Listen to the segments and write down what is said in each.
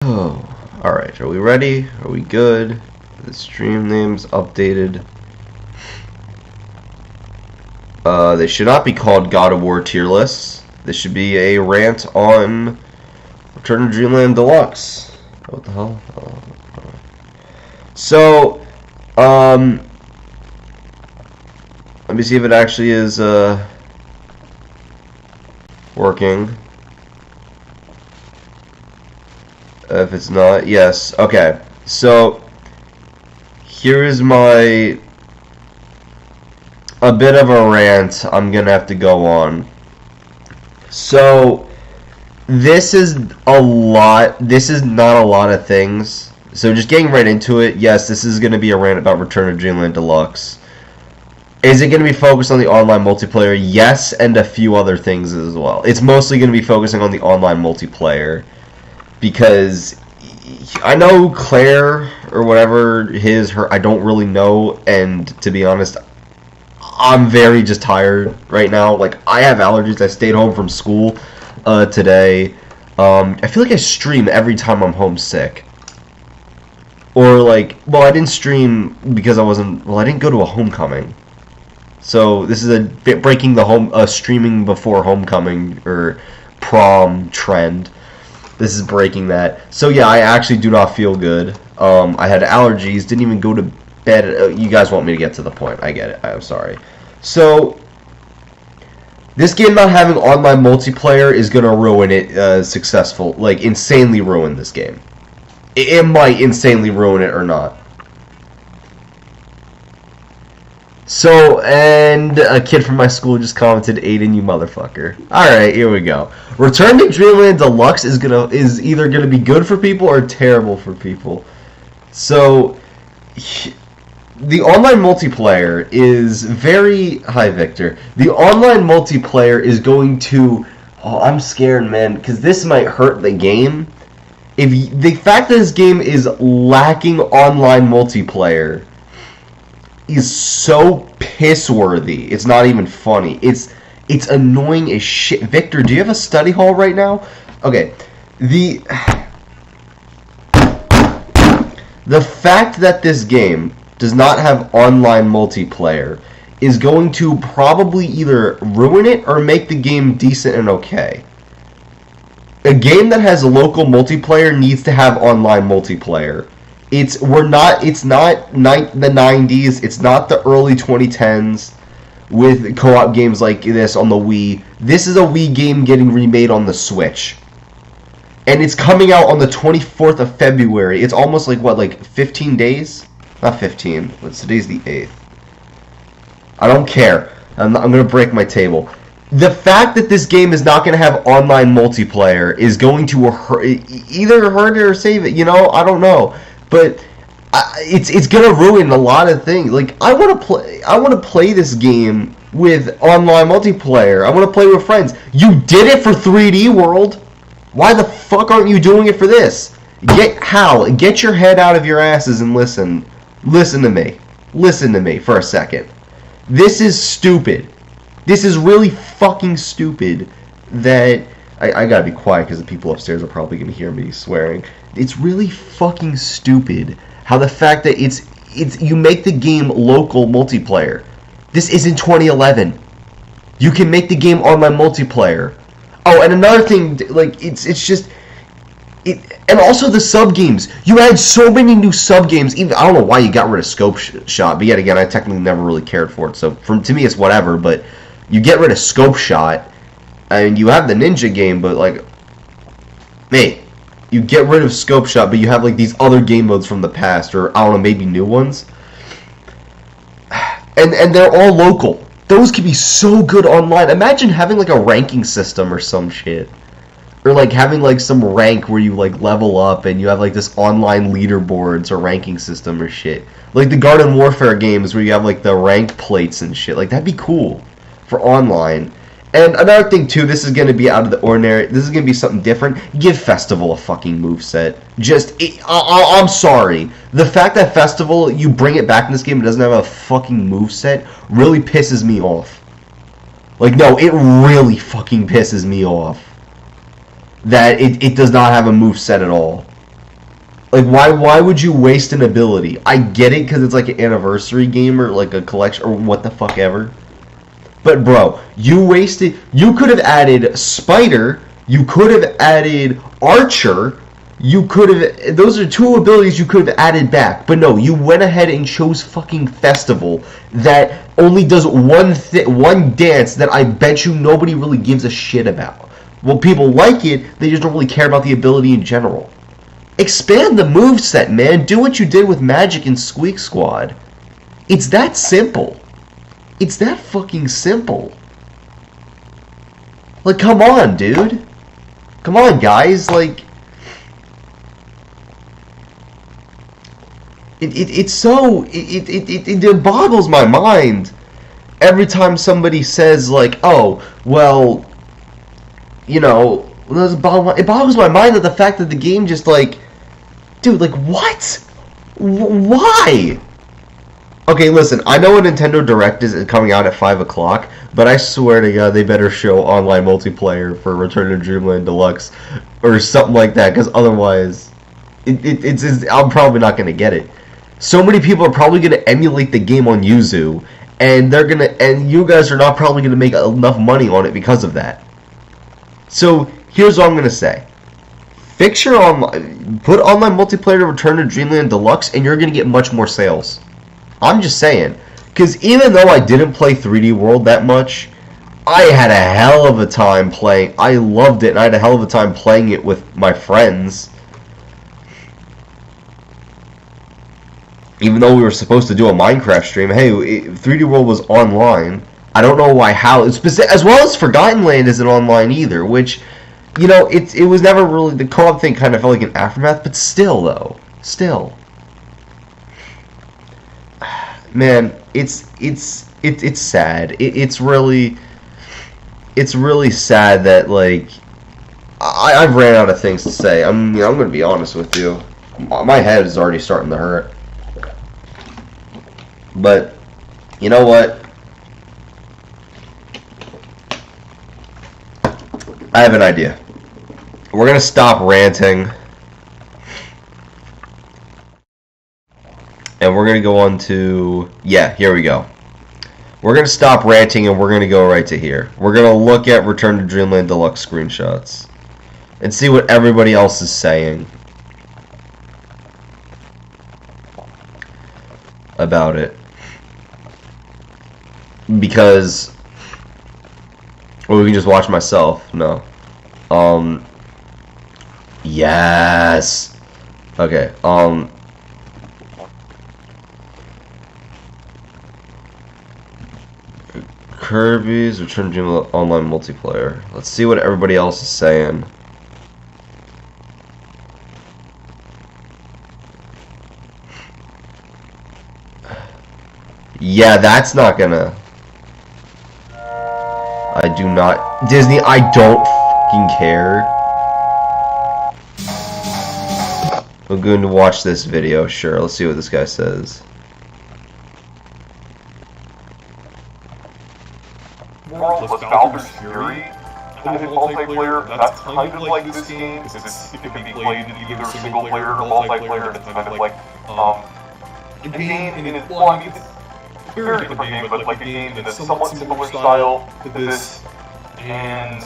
Alright, are we ready? Are we good? The stream name's updated. They should not be called God of War tier lists. This should be a rant on Return to Dreamland Deluxe. What the hell? So, let me see if it actually is, working. If it's not, yes. Okay, so here is a bit of a rant I'm gonna have to go on. So this is a lot. This is not a lot of things. So just getting right into it. Yes, this is gonna be a rant about Return to Dreamland Deluxe. Is it going to be focused on the online multiplayer? Yes, and a few other things as well. It's mostly going to be focusing on the online multiplayer. Because I know Claire, or whatever, her, I don't really know. And to be honest, I'm very just tired right now. Like, I have allergies. I stayed home from school today. I feel like I stream every time I'm homesick. Or like, well, I didn't stream because I didn't go to a homecoming. So this is breaking the streaming before homecoming or prom trend. This is breaking that. So yeah, I actually do not feel good. I had allergies. Didn't even go to bed. You guys want me to get to the point? I get it. I'm sorry. So this game not having online multiplayer is gonna ruin it. Insanely ruin this game. It might insanely ruin it or not. So, and a kid from my school just commented, Aiden, you motherfucker. Alright, here we go. Return to Dreamland Deluxe is either gonna be good for people or terrible for people. So, the online multiplayer is very... Hi, Victor. The online multiplayer is going to... Oh, I'm scared, man, because this might hurt the game. The fact that this game is lacking online multiplayer is so piss-worthy. It's not even funny. It's annoying as shit. Victor, do you have a study hall right now? Okay. The fact that this game does not have online multiplayer is going to probably either ruin it or make the game decent and okay. A game that has local multiplayer needs to have online multiplayer. It's not the 90s, it's not the early 2010s with co-op games like this on the Wii. This is a Wii game getting remade on the Switch. And it's coming out on the 24th of February. It's almost like, what, like 15 days? Not 15. Today's the 8th. I don't care. I'm going to break my table. The fact that this game is not going to have online multiplayer is going to either hurt it or save it. You know, I don't know. But it's gonna ruin a lot of things. Like, I want to play this game with online multiplayer. I want to play with friends. You did it for 3D World. Why the fuck aren't you doing it for this? Get your head out of your asses and listen. Listen to me. Listen to me for a second. This is stupid. This is really fucking stupid. That I gotta be quiet because the people upstairs are probably gonna hear me swearing. It's really fucking stupid how the fact that you make the game local multiplayer. This isn't 2011. You can make the game online multiplayer. Oh, and another thing, like, and also the sub games. You add so many new sub games. Even I don't know why you got rid of Scope Shot, but yet again, I technically never really cared for it. So to me, it's whatever. But you get rid of Scope Shot, and you have the Ninja game, but like, mate. You get rid of Scope Shot, but you have like these other game modes from the past, or I don't know, maybe new ones. And they're all local. Those could be so good online. Imagine having like a ranking system or some shit. Or like having like some rank where you like level up and you have like this online leaderboards or ranking system or shit. Like the Garden Warfare games where you have like the rank plates and shit. Like, that'd be cool for online. And another thing, too, this is going to be out of the ordinary. This is going to be something different. Give Festival a fucking moveset. I'm sorry. The fact that Festival, you bring it back in this game and doesn't have a fucking moveset really pisses me off. Like, no, it really fucking pisses me off. That it does not have a moveset at all. Like, why would you waste an ability? I get it because it's like an anniversary game or like a collection or what the fuck ever. But bro, you wasted. You could have added Spider. You could have added Archer. You could have. Those are two abilities you could have added back. But no, you went ahead and chose fucking Festival that only does one dance that I bet you nobody really gives a shit about. Well, people like it. They just don't really care about the ability in general. Expand the moveset, man. Do what you did with Magic and Squeak Squad. It's that simple. It's that fucking simple. Like, come on, dude. Come on, guys. Like, it boggles my mind every time somebody says, like, oh, well, you know, it boggles my mind that the fact that the game just, like, dude, like, what? Why? Okay, listen, I know a Nintendo Direct is coming out at 5 o'clock, but I swear to God, they better show online multiplayer for Return to Dreamland Deluxe or something like that, because otherwise, I'm probably not going to get it. So many people are probably going to emulate the game on Yuzu, and you guys are not probably going to make enough money on it because of that. So, here's what I'm going to say. Fix your put online multiplayer to Return to Dreamland Deluxe, and you're going to get much more sales. I'm just saying. Because even though I didn't play 3D World that much, I had a hell of a time playing. I loved it, and I had a hell of a time playing it with my friends. Even though we were supposed to do a Minecraft stream, hey, 3D World was online. I don't know how. As well as Forgotten Land isn't online either, which... You know, it was never really, the co-op thing kind of felt like an aftermath, but still, though. Still. Man, it's sad. It's really sad that, like, I've ran out of things to say. I'm going to be honest with you. My head is already starting to hurt. But, you know what? I have an idea. We're going to stop ranting. And we're going to go on to... Yeah, here we go. We're going to stop ranting and we're going to go right to here. We're going to look at Return to Dreamland Deluxe screenshots. And see what everybody else is saying about it. Because... Or we can just watch myself. No. Yes. Okay. Kirbys Return to Dreamland online multiplayer. Let's see what everybody else is saying. Yeah, that's not gonna... I do not... Disney, I don't fucking care. I'm going to watch this video, sure. Let's see what this guy says. With Baldur's Fury, and multiplayer, that's kind of like this game, because it can be played in either single player or multiplayer, and it's kind of like, a game in its, well, I mean, it's a very different game, but like a game in a somewhat similar style to this, and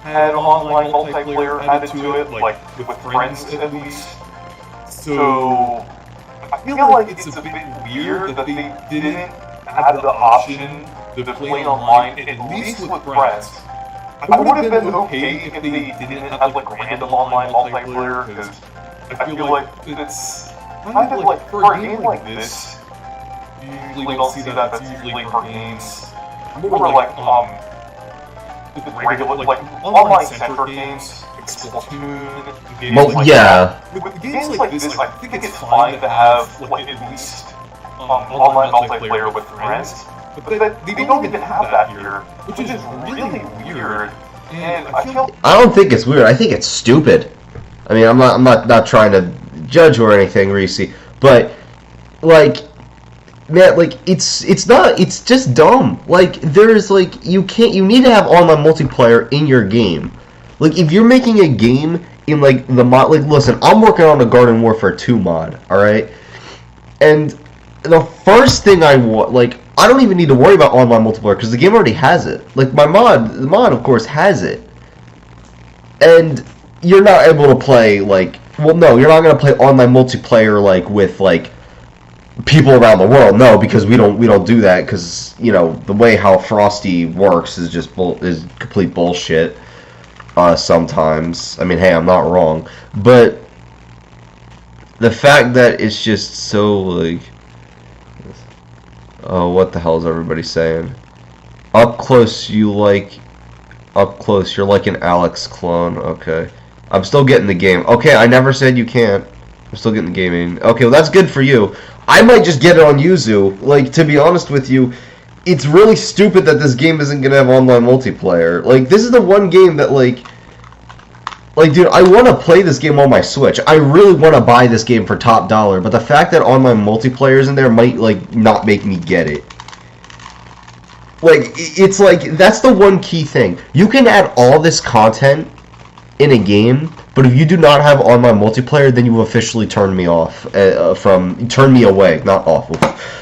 had online multiplayer added to it, like, with friends at least. So, I feel like it's a bit weird that they didn't add the option to play online, at least with friends. I would have been okay if they didn't have like random online multiplayer, because I feel like it's kind of like, for a game like this, you usually don't see that. That's usually for games more like, regular, like online-centric games, like Splatoon, games like that. With games like this, I think it's fine to have like at least online multiplayer with friends. But they don't even have that here, which is really weird. And I don't think it's weird. I think it's stupid. I mean, I'm not trying to judge or anything, Reese, but like, man, like it's just dumb. Like there's like you need to have online multiplayer in your game. Like if you're making a game in like the mod. Like, listen, I'm working on a Garden Warfare 2 mod, all right, and the first thing I want, like, I don't even need to worry about online multiplayer because the game already has it. Like, the mod of course has it, and you're not able to play like, well, no, you're not gonna play online multiplayer like with like people around the world. No, because we don't do that because you know the way how Frosty works is just is complete bullshit. Sometimes, I mean, hey, I'm not wrong, but the fact that it's just so like, oh, what the hell is everybody saying? Up close, you're like an Alex clone. Okay, I'm still getting the game. Okay, I never said you can't. I'm still getting the game in. Okay, well that's good for you. I might just get it on Yuzu. Like, to be honest with you, it's really stupid that this game isn't gonna have online multiplayer. Like, this is the one game that like, dude, I want to play this game on my Switch. I really want to buy this game for top dollar, but the fact that online multiplayer is in there might like not make me get it. Like, it's like, that's the one key thing. You can add all this content in a game, but if you do not have online multiplayer, then you officially turn me off turn me away, not off.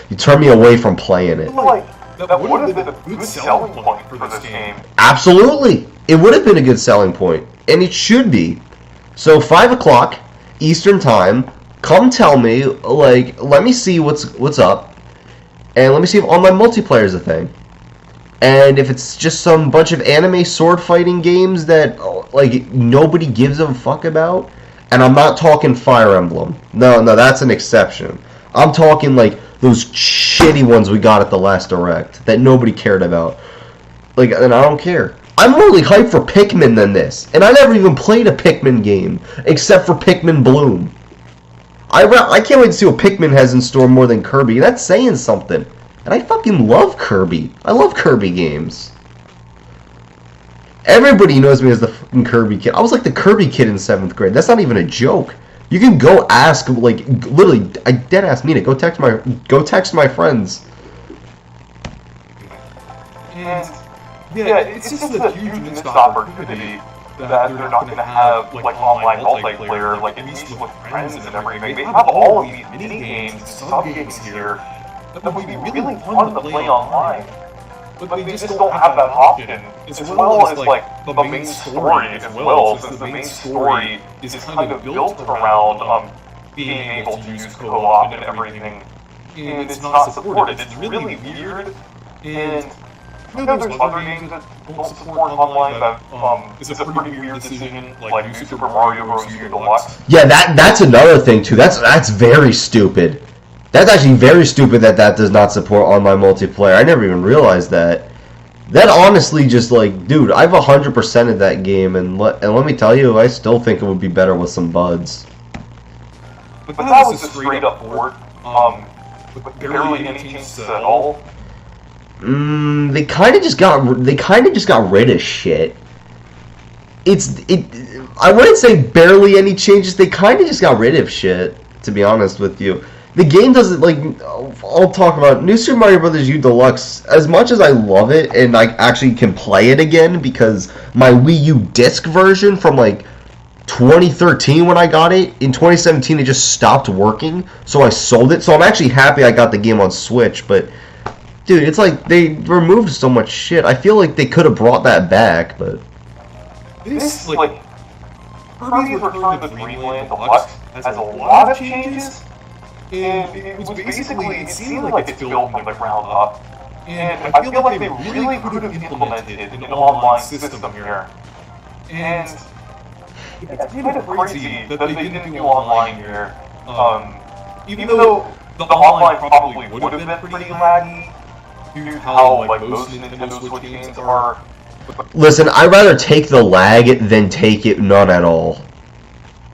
You turn me away from playing it. Like, that would have been a good selling point for this game. Absolutely, it would have been a good selling point, and it should be. So 5 o'clock Eastern time, come tell me, like, let me see what's up, and let me see if online multiplayer is a thing. And if it's just some bunch of anime sword fighting games that like nobody gives a fuck about, and I'm not talking Fire Emblem. No, that's an exception. I'm talking like those shitty ones we got at the last Direct that nobody cared about. Like, and I don't care. I'm more really hyped for Pikmin than this, and I never even played a Pikmin game except for Pikmin Bloom. I can't wait to see what Pikmin has in store more than Kirby. That's saying something. And I fucking love Kirby. I love Kirby games. Everybody knows me as the fucking Kirby kid. I was like the Kirby kid in 7th grade. That's not even a joke. You can go ask, like, literally, I dead ass mean it. Go text my friends. And yeah, it's just a huge missed opportunity that they're not going to have like online multiplayer, like at least with friends and everything. They have all of these mini games, sub games here that would be really fun to play online, but they just don't have that option, as well as like the main story as well, since the main story is kind of built around being able to use co-op and everything, and it's not supported. It's really weird, and I know there's other games that don't support online that is a pretty weird decision, like New Super Mario Bros. U Deluxe. Yeah, that's another thing too. That's very stupid. That's actually very stupid that does not support online multiplayer. I never even realized that. That honestly just like, dude, I've 100%ed that game, and let me tell you, I still think it would be better with some buds. But that was a straight up port, with barely any changes at all. They kind of just got rid of shit. I wouldn't say barely any changes. They kind of just got rid of shit, to be honest with you. The game doesn't, like, I'll talk about New Super Mario Bros. U Deluxe. As much as I love it, and I actually can play it again, because my Wii U disc version from, like, 2013 when I got it, in 2017 it just stopped working, so I sold it. So I'm actually happy I got the game on Switch, but, dude, it's like, they removed so much shit. I feel like they could have brought that back, but... This, like, Kirby's Return to Dreamland Deluxe has a lot of changes, and it was basically, it seemed like it's built from the ground up. And I feel like they really could have implemented an online system here. And it's kind of crazy that they didn't do online here. Even though the online probably would have been pretty laggy, due to how like most Nintendo Switch games are. Listen, I'd rather take the lag than take it none at all.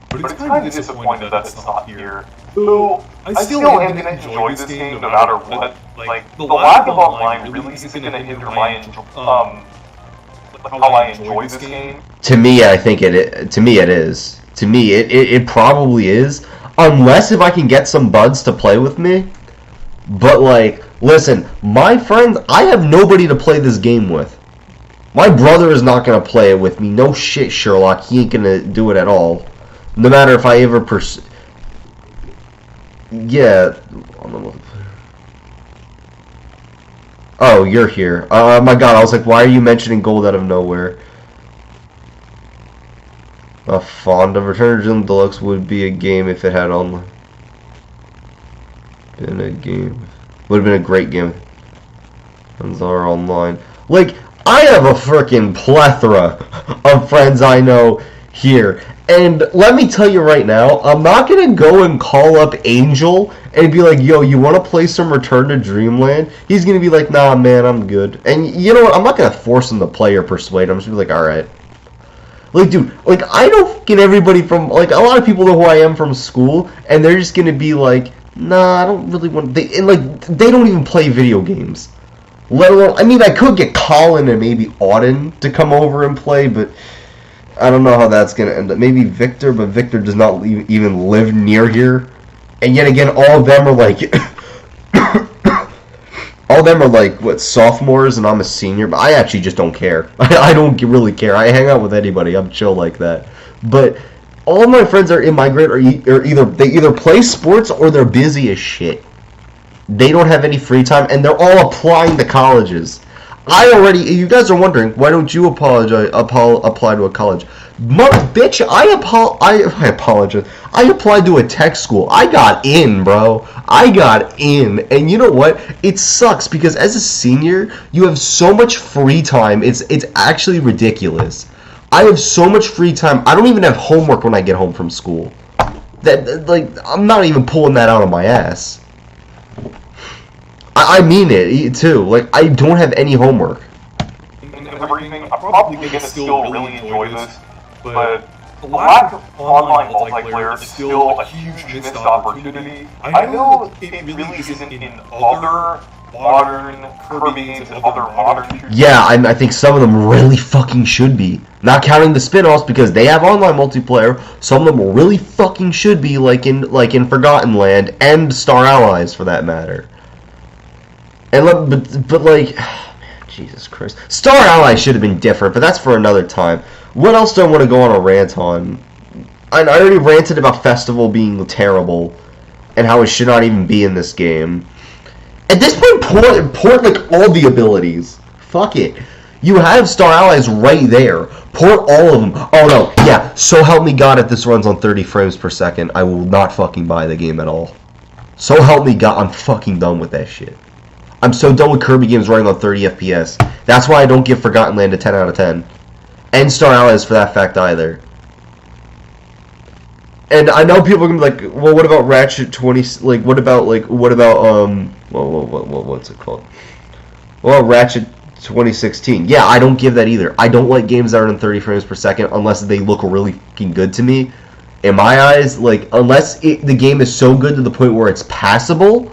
But it's kind of disappointed that it's not here. Though, I still am going to enjoy this game no matter what. Like, the lack of online really isn't going to hinder my how I enjoy this game. To me, I think it is. To me, it probably is. Unless if I can get some buds to play with me. But, like, listen, my friends, I have nobody to play this game with. My brother is not gonna play it with me. No shit, Sherlock. He ain't gonna do it at all. No matter if I ever Yeah. Oh, you're here. My god, I was like, why are you mentioning gold out of nowhere? A fond of Return to the Deluxe would be a game if it had online. Been a game. Would have been a great game. Friends are online. Like, I have a freaking plethora of friends I know here. And let me tell you right now, I'm not going to go and call up Angel and be like, yo, you want to play some Return to Dreamland? He's going to be like, nah, man, I'm good. And you know what? I'm not going to force him to play or persuade him. I'm just going to be like, alright. Like, dude, like, I don't get everybody from, like, a lot of people know who I am from school, and they're just going to be like, nah, I don't really want, they don't even play video games. Let alone, I mean, I could get Colin and maybe Auden to come over and play, but I don't know how that's going to end up. Maybe Victor, but Victor does not even live near here. And yet again, all of them are like, all of them are like, what, sophomores, and I'm a senior, but I actually just don't care. I don't really care. I hang out with anybody. I'm chill like that. But all of my friends are in my grade are either play sports or they're busy as shit. They don't have any free time, and they're all applying to colleges. You guys are wondering, why don't you apply to a college? Bitch, I apologize. I applied to a tech school. I got in, bro. I got in. And you know what? It sucks because as a senior, you have so much free time. It's actually ridiculous. I have so much free time. I don't even have homework when I get home from school. Like, I'm not even pulling that out of my ass. I mean it, too. Like, I don't have any homework. And everything, I'm probably going to still really enjoy this, but the lack of online multiplayer is still a huge missed opportunity. I know it really isn't in other modern Kirby games and other modern shooters. Yeah, I think some of them really fucking should be. Not counting the spin-offs because they have online multiplayer. Some of them really fucking should be, like in Forgotten Land and Star Allies for that matter. And but like, man, Jesus Christ, Star Allies should have been different, but that's for another time. What else do I want to go on a rant on? I already ranted about Festival being terrible and how it should not even be in this game. At this point, port like all the abilities. Fuck it. You have Star Allies right there. Port all of them. Oh no, yeah. So help me God, if this runs on 30 frames per second, I will not fucking buy the game at all. So help me God, I'm fucking done with that shit. I'm so done with Kirby games running on 30 FPS. That's why I don't give Forgotten Land a 10 out of 10. And Star Allies for that fact either. And I know people are gonna be like, well, what about Ratchet 20? Like, what about what's it called? Well, Ratchet 2016. Yeah, I don't give that either. I don't like games that are in 30 frames per second unless they look really fucking good to me. In my eyes, like, unless the game is so good to the point where it's passable,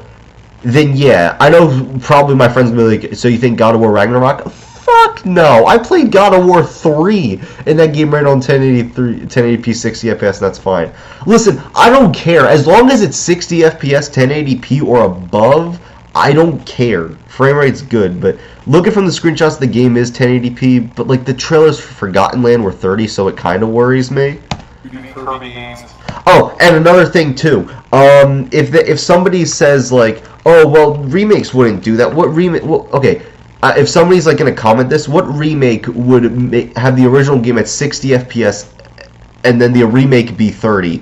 then yeah. I know probably my friends will be like, so you think God of War Ragnarok? Fuck no. I played God of War 3 and that game ran on 1080p 60 FPS and that's fine. Listen, I don't care. As long as it's 60 FPS 1080p or above, I don't care. Frame rate's good, but looking from the screenshots, the game is 1080p, but like the trailers for Forgotten Land were 30, so it kind of worries me. Oh, and another thing too. If somebody says like, oh well, remakes wouldn't do that. What remake? Well, okay. If somebody's like gonna comment this, what remake would have the original game at 60 FPS and then the remake be 30?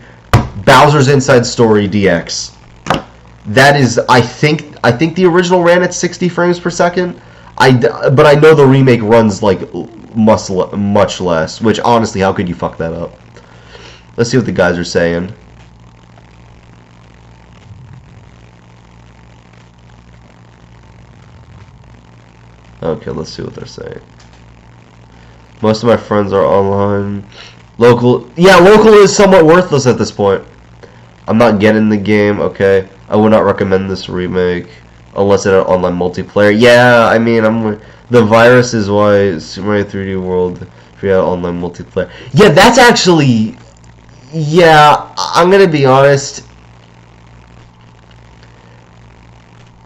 Bowser's Inside Story DX. That is, I think the original ran at 60 frames per second. But I know the remake runs like much less. Which honestly, how could you fuck that up? Let's see what the guys are saying. Okay, let's see what they're saying. Most of my friends are online. Local is somewhat worthless at this point. I'm not getting the game, okay. I would not recommend this remake unless it had online multiplayer. Yeah, I mean, the virus is why Super Mario 3D World if you had online multiplayer. Yeah, that's actually, yeah, I'm gonna be honest.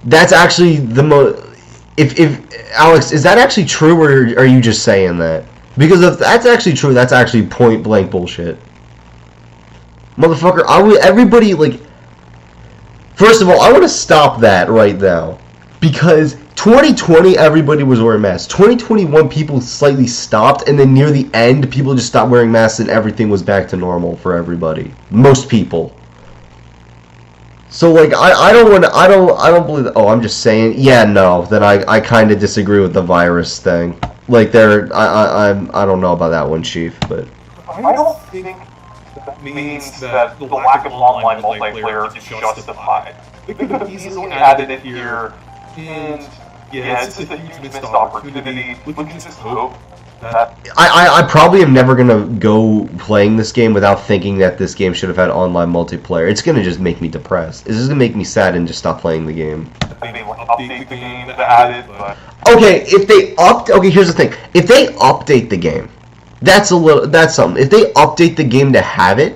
That's actually the most. if Alex, is that actually true, or are you just saying that? Because if that's actually true, that's actually point blank bullshit. Motherfucker, everybody, like, first of all, I want to stop that right now. Because 2020, everybody was wearing masks. 2021, people slightly stopped, and then near the end, people just stopped wearing masks and everything was back to normal for everybody. Most people. So, like, I don't believe that. Oh, I'm just saying, yeah, no, then I kind of disagree with the virus thing. Like, I don't know about that one, Chief, but... I don't think that means that the lack of online multiplayer is justified. We could have easily added it here, and yeah, it's just a huge missed opportunity. We can just hope that... I probably am never going to go playing this game without thinking that this game should have had online multiplayer. It's going to just make me depressed. It's just going to make me sad and just stop playing the game. Update the game to add it, but... Okay, okay, here's the thing. If they update the game, that's something. If they update the game to have it,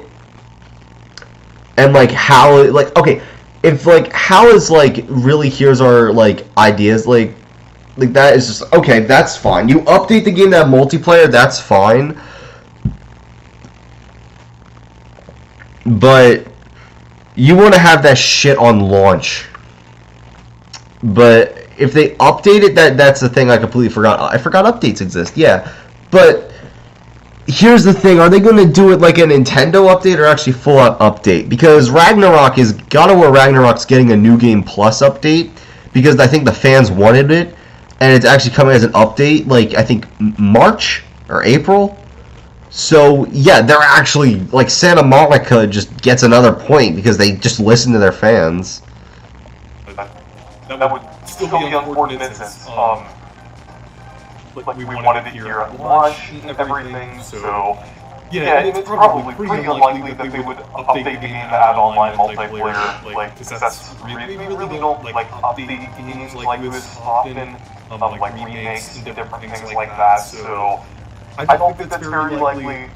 and like how, like, okay, if like how is like really here's our like ideas, like that is just okay. That's fine. You update the game to have multiplayer, that's fine. But you want to have that shit on launch. But if they update it, that's the thing I completely forgot. I forgot updates exist, yeah. But here's the thing, are they going to do it like a Nintendo update or actually full-out update? Because God of War Ragnarok's getting a New Game Plus update, because I think the fans wanted it, and it's actually coming as an update, like, I think March or April? So, yeah, they're actually, like, Santa Monica just gets another point because they just listen to their fans. That would still be unfortunate since, like we wanted it here at launch and everything, so... Yeah, it's probably pretty unlikely that they would update the game to add online multiplayer, like, because that's really, we really don't, like, update games like this often, like remakes and different things like that, so... I don't think that's very likely,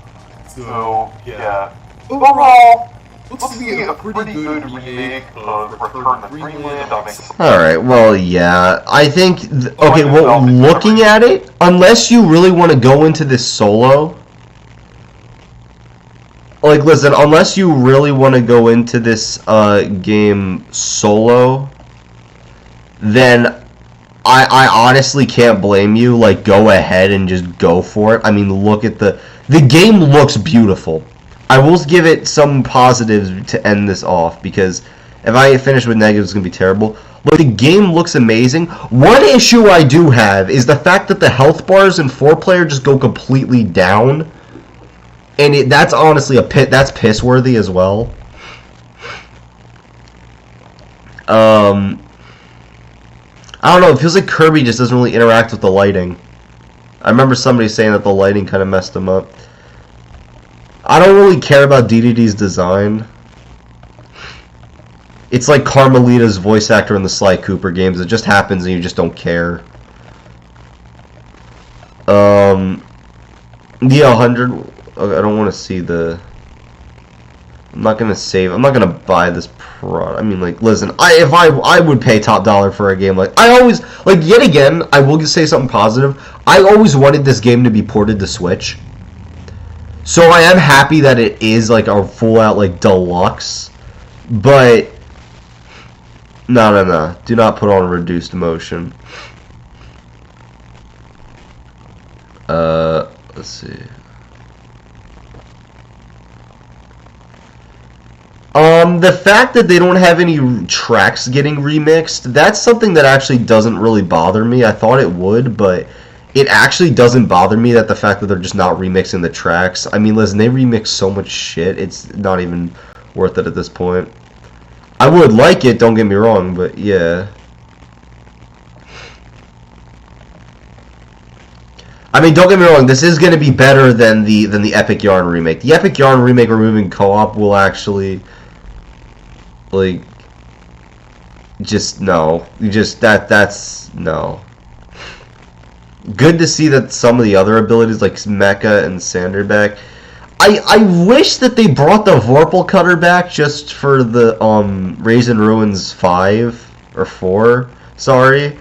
so, yeah. Overall, looks to be a pretty good remake of Return to Dreamland. Alright, well, yeah. I think, okay, well, looking at it, unless you really want to go into this solo, like, listen, unless you really want to go into this game solo, then I honestly can't blame you. Like, go ahead and just go for it. I mean, look at the game looks beautiful. I will give it some positives to end this off, because if I finish with negatives, it's going to be terrible. But the game looks amazing. One issue I do have is the fact that the health bars in 4-player just go completely down. And that's honestly that's piss-worthy as well. I don't know, it feels like Kirby just doesn't really interact with the lighting. I remember somebody saying that the lighting kind of messed him up. I don't really care about DDD's design. It's like Carmelita's voice actor in the Sly Cooper games. It just happens and you just don't care. Yeah, 100... Okay, I don't want to see the... I'm not going to save... I'm not going to buy this product. I mean, like, listen, I would pay top dollar for a game like... I always... Like, yet again, I will say something positive. I always wanted this game to be ported to Switch. So I am happy that it is, like, a full-out, like, deluxe. But... No. Do not put on reduced motion. Let's see... The fact that they don't have any tracks getting remixed, that's something that actually doesn't really bother me. I thought it would, but it actually doesn't bother me that the fact that they're just not remixing the tracks. I mean, listen, they remix so much shit, it's not even worth it at this point. I would like it, don't get me wrong, but yeah. I mean, don't get me wrong, this is going to be better than the Epic Yarn remake. The Epic Yarn remake removing co-op will actually... Like, just no. That's no. Good to see that some of the other abilities like Mecha and Sanderback. I wish that they brought the Vorpal Cutter back just for the Raisin Ruins 5 or 4. Sorry.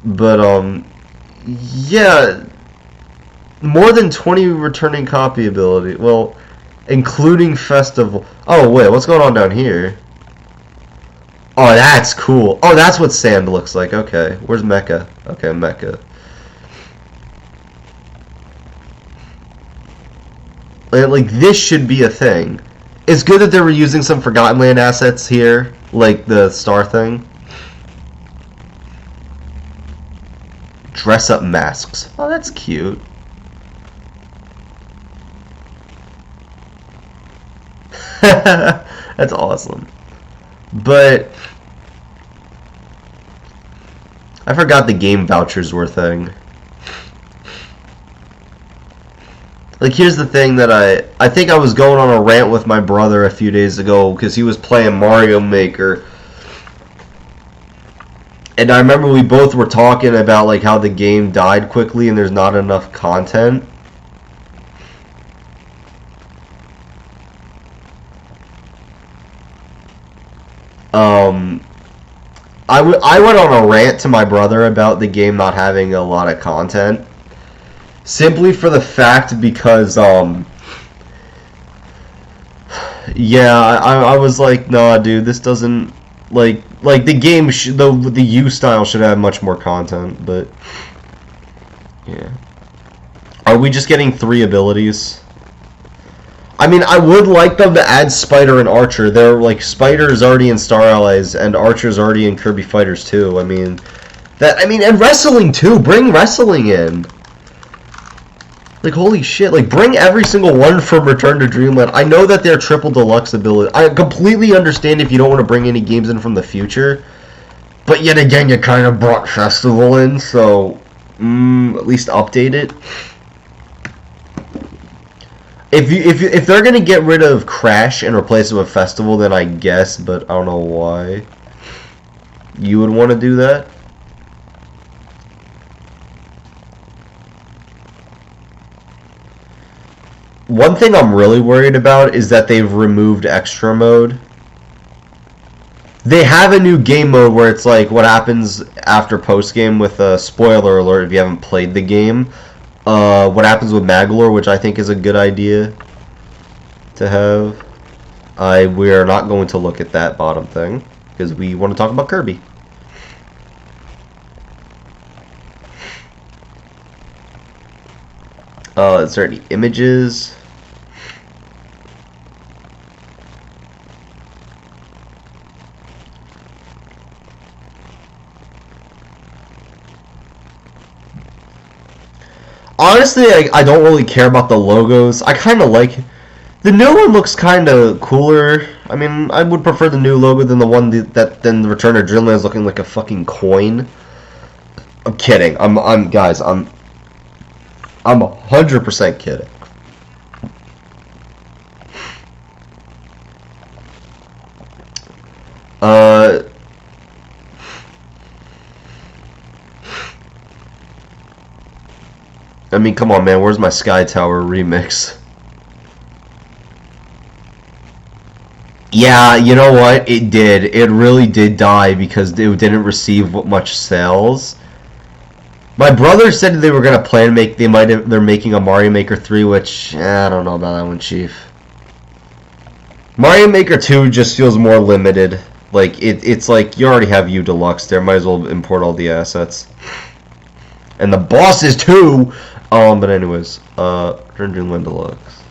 But yeah, more than 20 returning copy ability. Well, including festival. Oh wait, what's going on down here? Oh, that's cool. Oh, that's what sand looks like. Okay, where's Mecca? Okay, Mecca. Like, this should be a thing. It's good that they were using some Forgotten Land assets here, like the star thing. Dress up masks. Oh, that's cute. That's awesome. But I forgot the game vouchers were a thing. Like, here's the thing that I think I was going on a rant with my brother a few days ago because he was playing Mario Maker. And I remember we both were talking about like how the game died quickly and there's not enough content. I went on a rant to my brother about the game not having a lot of content. Simply for the fact because, yeah, I was like, nah, dude, this doesn't, like the game, the U style should have much more content, but, yeah. Are we just getting 3 abilities? I mean, I would like them to add Spider and Archer. They're, like, Spider is already in Star Allies, and Archer's already in Kirby Fighters 2. I mean, and wrestling, too. Bring wrestling in. Like, holy shit. Like, bring every single one from Return to Dreamland. I know that they're triple deluxe ability. I completely understand if you don't want to bring any games in from the future. But yet again, you kind of brought Festival in, so at least update it. If they're gonna get rid of Crash and replace it with Festival, then I guess, but I don't know why you would want to do that. One thing I'm really worried about is that they've removed extra mode. They have a new game mode where it's like what happens after post game with a spoiler alert if you haven't played the game. What happens with Maglor, which I think is a good idea to have. We are not going to look at that bottom thing because we want to talk about Kirby. Is there any images? Honestly, I don't really care about the logos. I kind of like... The new one looks kind of cooler. I mean, I would prefer the new logo than the one than the Return of Dreamland is looking like a fucking coin. I'm kidding. I'm 100% kidding. I mean, come on, man. Where's my Sky Tower remix? Yeah, you know what? It did. It really did die because it didn't receive much sales. My brother said they were gonna plan to make. They're making a Mario Maker 3, which I don't know about that one, Chief. Mario Maker 2 just feels more limited. Like it's like you already have U Deluxe there. Might as well import all the assets. And the bosses too. But anyways, Return to Dreamland Deluxe.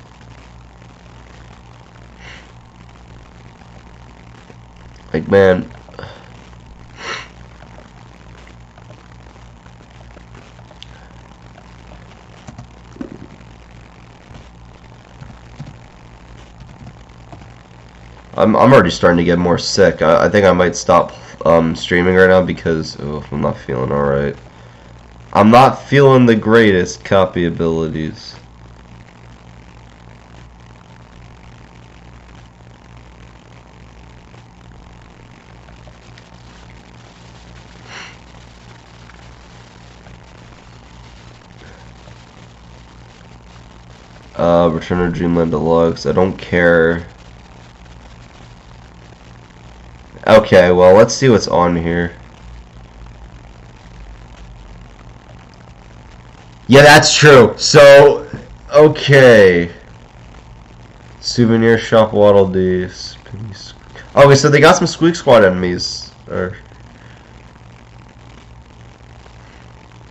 Like, man. I'm already starting to get more sick. I think I might stop streaming right now because I'm not feeling alright. I'm not feeling the greatest copy abilities. Return to Dreamland Deluxe. I don't care. Okay, well, let's see what's on here. Yeah, that's true. So, okay. Souvenir shop, Waddle Dee. Okay, so they got some Squeak Squad enemies. Or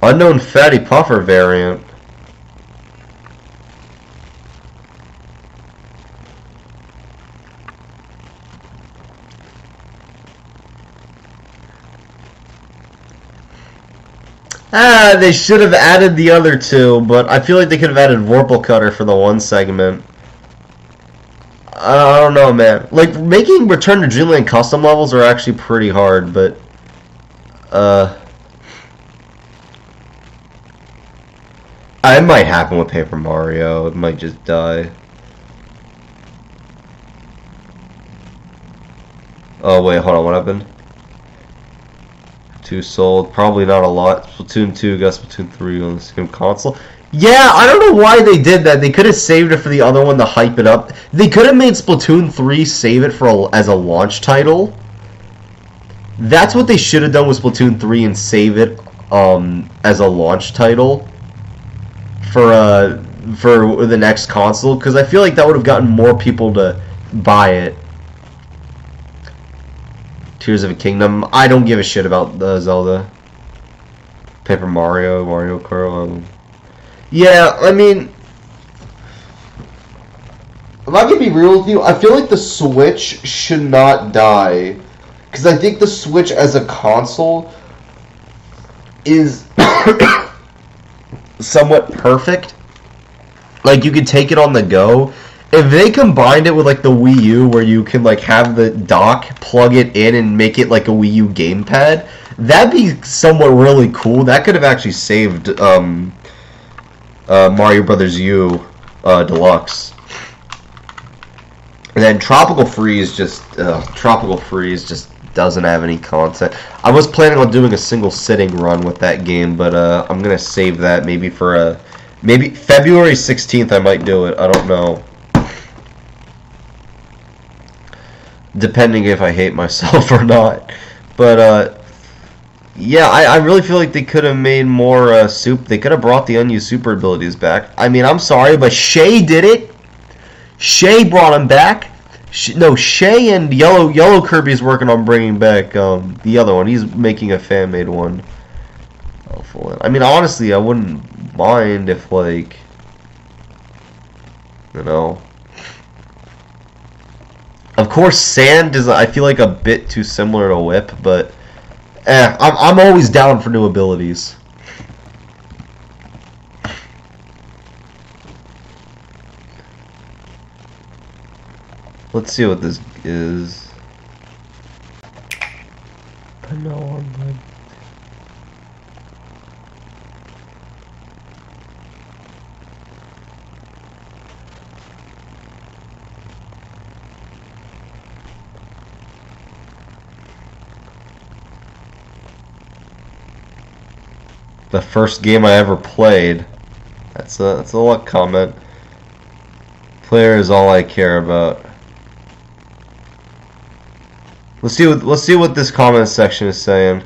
unknown Fatty Puffer variant. Ah, they should have added the other two, but I feel like they could have added Vorpal Cutter for the one segment. I don't know, man. Like, making Return to Dreamland custom levels are actually pretty hard, but... It might happen with Paper Mario. It might just die. Oh, wait, hold on. What happened? 2 sold. Probably not a lot. Splatoon 2 got Splatoon 3 on the same console. Yeah, I don't know why they did that. They could have saved it for the other one to hype it up. They could have made Splatoon 3 save it for as a launch title. That's what they should have done with Splatoon 3 and save it as a launch title for the next console, because I feel like that would have gotten more people to buy it. Tears of a Kingdom. I don't give a shit about the Zelda. Paper Mario, Mario Kart. Yeah, I mean, I'm not gonna be real with you. I feel like the Switch should not die, because I think the Switch as a console is somewhat perfect. Like, you could take it on the go. If they combined it with like the Wii U, where you can like have the dock, plug it in, and make it like a Wii U gamepad, that'd be somewhat really cool. That could have actually saved Mario Brothers U Deluxe. And then Tropical Freeze just doesn't have any content. I was planning on doing a single sitting run with that game, but I'm gonna save that maybe for maybe February 16th. I might do it. I don't know. Depending if I hate myself or not. But yeah, I really feel like they could have made more soup. They could have brought the unused super abilities back. I mean, I'm sorry, but Shay did it. Shay brought him back. No, Shay and Yellow Kirby's working on bringing back the other one. He's making a fan-made one. I mean, honestly, I wouldn't mind if, like, you know. Of course, Sand is, I feel like, a bit too similar to Whip, but I'm always down for new abilities. Let's see what this is. No online. The first game I ever played. That's a luck comment. Player is all I care about. Let's see what this comment section is saying.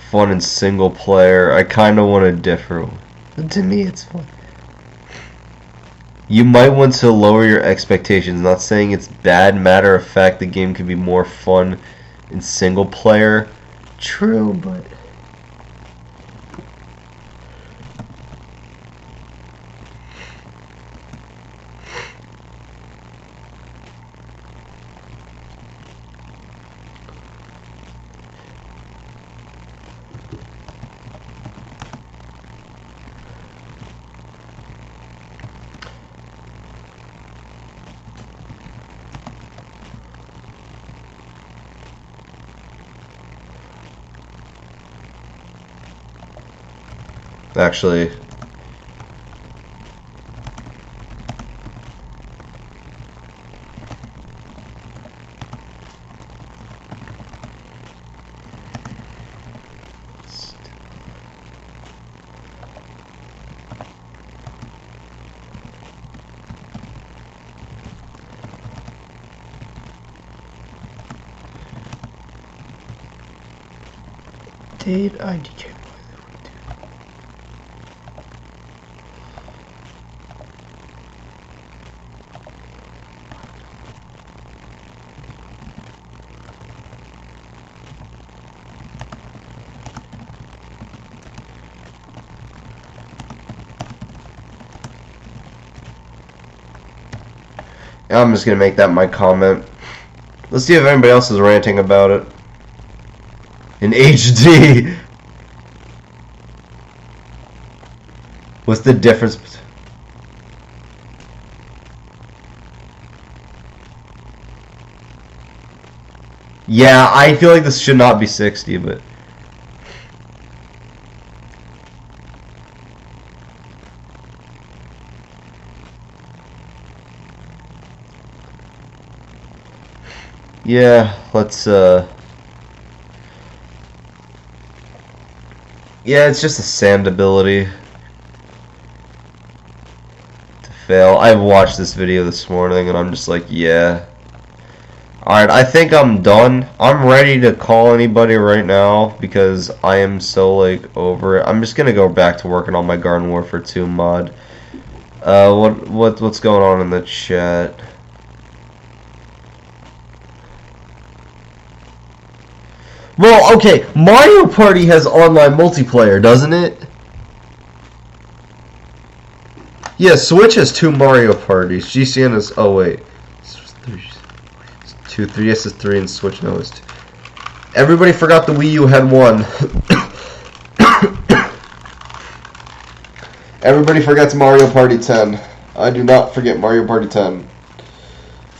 Fun in single player. I kind of want to differ. To me, it's fun. You might want to lower your expectations. Not saying it's bad. Matter of fact, the game can be more fun in single player. True, but actually, Did I DJ? I'm just gonna make that my comment. Let's see if anybody else is ranting about it. In HD. What's the difference? Yeah, I feel like this should not be 60, but yeah, let's yeah, it's just a sand ability to fail. I watched this video this morning and I'm just like, yeah. Alright, I think I'm done. I'm ready to call anybody right now because I am so like over it. I'm just gonna go back to working on my Garden Warfare 2 mod. What's going on in the chat? Well, okay, Mario Party has online multiplayer, doesn't it? Yeah, Switch has 2 Mario Parties. GCN is, oh wait, 2, 3DS is 3, and Switch no is 2. Everybody forgot the Wii U had 1. Everybody forgets Mario Party 10. I do not forget Mario Party 10.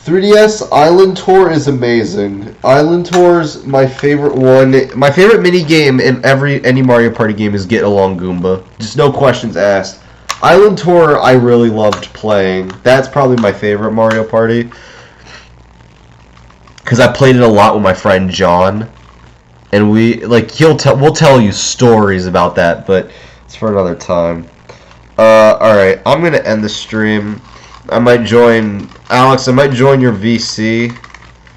3DS Island Tour is amazing. Island Tour's my favorite one. My favorite mini game in any Mario Party game is Get Along Goomba. Just no questions asked. Island Tour I really loved playing. That's probably my favorite Mario Party. Cause I played it a lot with my friend John. And we'll tell you stories about that, but it's for another time. Alright, I'm gonna end the stream. I might join Alex, I might join your VC.